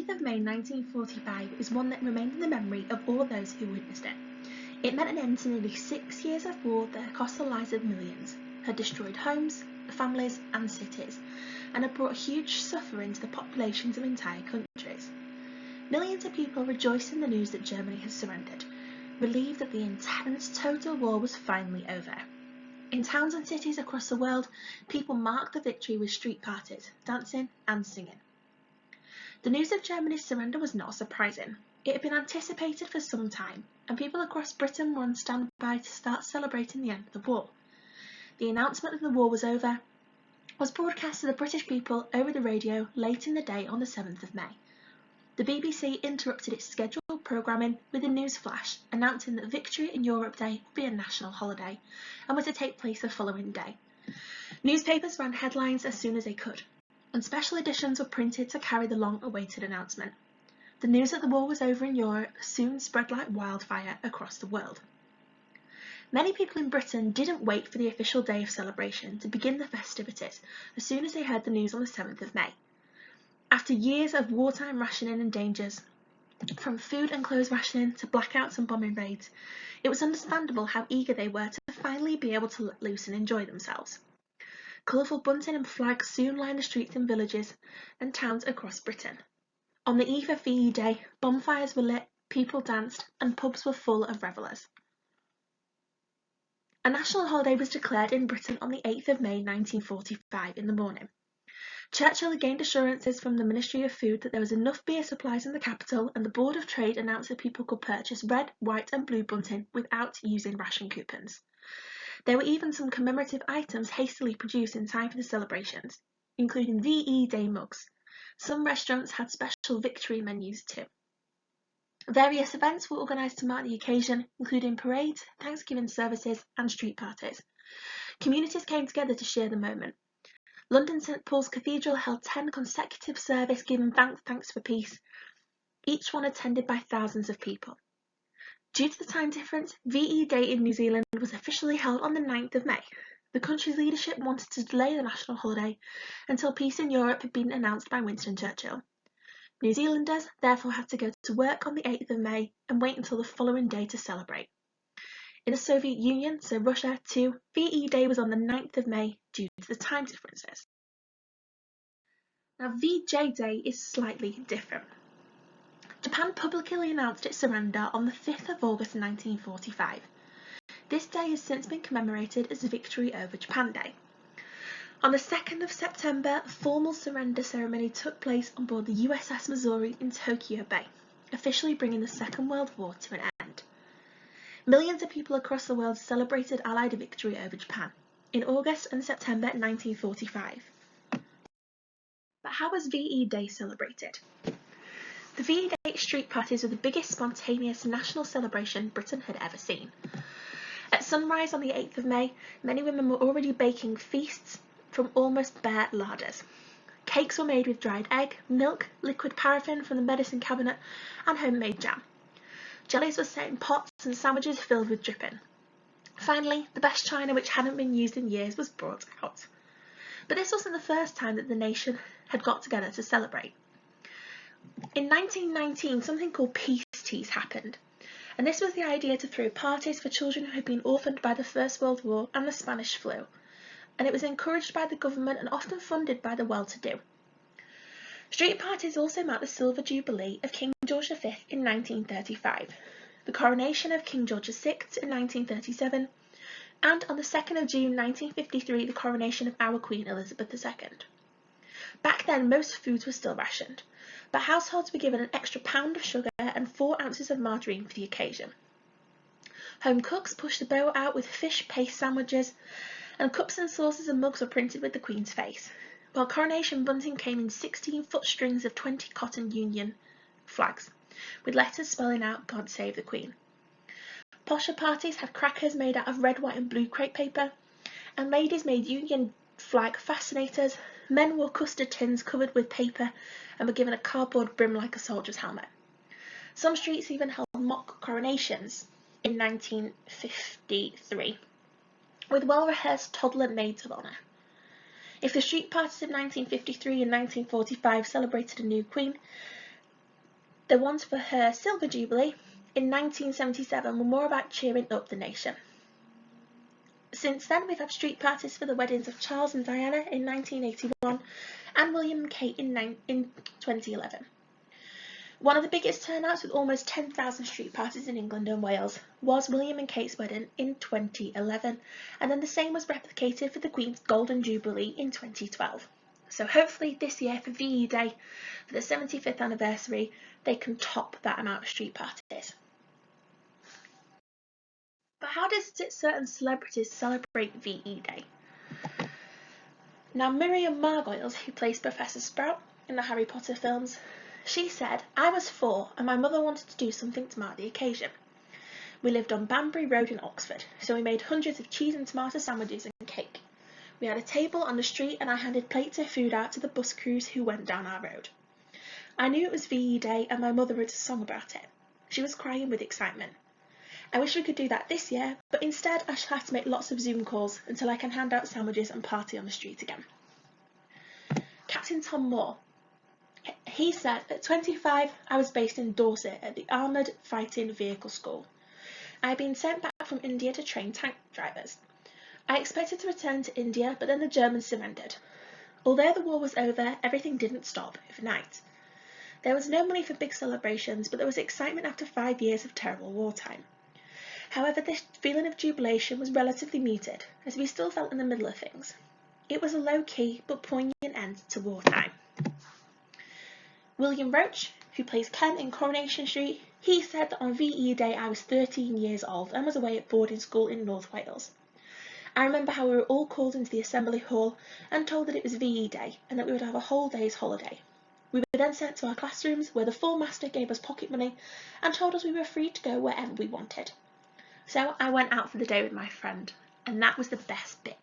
8th of May 1945 is one that remained in the memory of all those who witnessed it. It meant an end to nearly 6 years of war that had cost the lives of millions, had destroyed homes, families and cities, and had brought huge suffering to the populations of entire countries. Millions of people rejoiced in the news that Germany had surrendered, relieved that the intense total war was finally over. In towns and cities across the world, people marked the victory with street parties, dancing and singing. The news of Germany's surrender was not surprising. It had been anticipated for some time, and people across Britain were on standby to start celebrating the end of the war. The announcement that the war was over was broadcast to the British people over the radio late in the day on the 7th of May. The BBC interrupted its scheduled programming with a news flash announcing that Victory in Europe Day would be a national holiday and was to take place the following day. Newspapers ran headlines as soon as they could, and special editions were printed to carry the long-awaited announcement. The news that the war was over in Europe soon spread like wildfire across the world. Many people in Britain didn't wait for the official day of celebration to begin the festivities as soon as they heard the news on the 7th of May. After years of wartime rationing and dangers, from food and clothes rationing to blackouts and bombing raids, it was understandable how eager they were to finally be able to let loose and enjoy themselves. Colourful bunting and flags soon lined the streets in villages and towns across Britain. On the eve of VE Day, bonfires were lit, people danced, and pubs were full of revellers. A national holiday was declared in Britain on the 8th of May 1945 in the morning. Churchill had gained assurances from the Ministry of Food that there was enough beer supplies in the capital, and the Board of Trade announced that people could purchase red, white and blue bunting without using ration coupons. There were even some commemorative items hastily produced in time for the celebrations, including VE Day mugs. Some restaurants had special victory menus too. Various events were organised to mark the occasion, including parades, Thanksgiving services and street parties. Communities came together to share the moment. London St Paul's Cathedral held 10 consecutive services giving thanks for peace, each one attended by thousands of people. Due to the time difference, VE Day in New Zealand was officially held on the 9th of May. The country's leadership wanted to delay the national holiday until peace in Europe had been announced by Winston Churchill. New Zealanders therefore had to go to work on the 8th of May and wait until the following day to celebrate. In the Soviet Union, so Russia too, VE Day was on the 9th of May due to the time differences. Now VJ Day is slightly different. Japan publicly announced its surrender on the 5th of August 1945. This day has since been commemorated as Victory over Japan Day. On the 2nd of September, a formal surrender ceremony took place on board the USS Missouri in Tokyo Bay, officially bringing the Second World War to an end. Millions of people across the world celebrated Allied victory over Japan in August and September 1945. But how was VE Day celebrated? The VE Day street parties were the biggest spontaneous national celebration Britain had ever seen. At sunrise on the 8th of May, many women were already baking feasts from almost bare larders. Cakes were made with dried egg, milk, liquid paraffin from the medicine cabinet, and homemade jam. Jellies were set in pots and sandwiches filled with dripping. Finally, the best china which hadn't been used in years was brought out. But this wasn't the first time that the nation had got together to celebrate. In 1919, something called Peace Teas happened, and this was the idea to throw parties for children who had been orphaned by the First World War and the Spanish flu, and it was encouraged by the government and often funded by the well-to-do. Street parties also marked the Silver Jubilee of King George V in 1935, the coronation of King George VI in 1937, and on the 2nd of June 1953 the coronation of our Queen Elizabeth II. Back then most foods were still rationed, but households were given an extra pound of sugar and 4 ounces of margarine for the occasion. Home cooks pushed the boat out with fish paste sandwiches, and cups and saucers and mugs were printed with the Queen's face, while coronation bunting came in 16-foot strings of 20 cotton Union flags, with letters spelling out God Save the Queen. Posher parties had crackers made out of red, white and blue crepe paper, and ladies made Union flag fascinators. Men wore custard tins covered with paper and were given a cardboard brim like a soldier's helmet. Some streets even held mock coronations in 1953, with well-rehearsed toddler maids of honour. If the street parties of 1953 and 1945 celebrated a new queen, The ones for her Silver Jubilee in 1977 were more about cheering up the nation. Since then, we've had street parties for the weddings of Charles and Diana in 1981 and William and Kate in 2011. One of the biggest turnouts, with almost 10,000 street parties in England and Wales, was William and Kate's wedding in 2011, and then the same was replicated for the Queen's Golden Jubilee in 2012. So hopefully this year for VE Day, for the 75th anniversary, they can top that amount of street parties. But how does certain celebrities celebrate VE Day? Now, Miriam Margolyes, who plays Professor Sprout in the Harry Potter films, she said, "I was 4 and my mother wanted to do something to mark the occasion. We lived on Banbury Road in Oxford, so we made hundreds of cheese and tomato sandwiches and cake. We had a table on the street and I handed plates of food out to the bus crews who went down our road. I knew it was VE Day and my mother wrote a song about it. She was crying with excitement. I wish we could do that this year, but instead I shall have to make lots of Zoom calls until I can hand out sandwiches and party on the street again." Captain Tom Moore, he said, "At 25, I was based in Dorset at the Armoured Fighting Vehicle School. I had been sent back from India to train tank drivers. I expected to return to India, but then the Germans surrendered. Although the war was over, everything didn't stop overnight. There was no money for big celebrations, but there was excitement after 5 years of terrible wartime. However, this feeling of jubilation was relatively muted, as we still felt in the middle of things. It was a low-key but poignant end to wartime." William Roach, who plays Ken in Coronation Street, he said that on VE Day I was 13 years old and was away at boarding school in North Wales. I remember how we were all called into the assembly hall and told that it was VE Day and that we would have a whole day's holiday. We were then sent to our classrooms where the full master gave us pocket money and told us we were free to go wherever we wanted. So I went out for the day with my friend, and that was the best bit.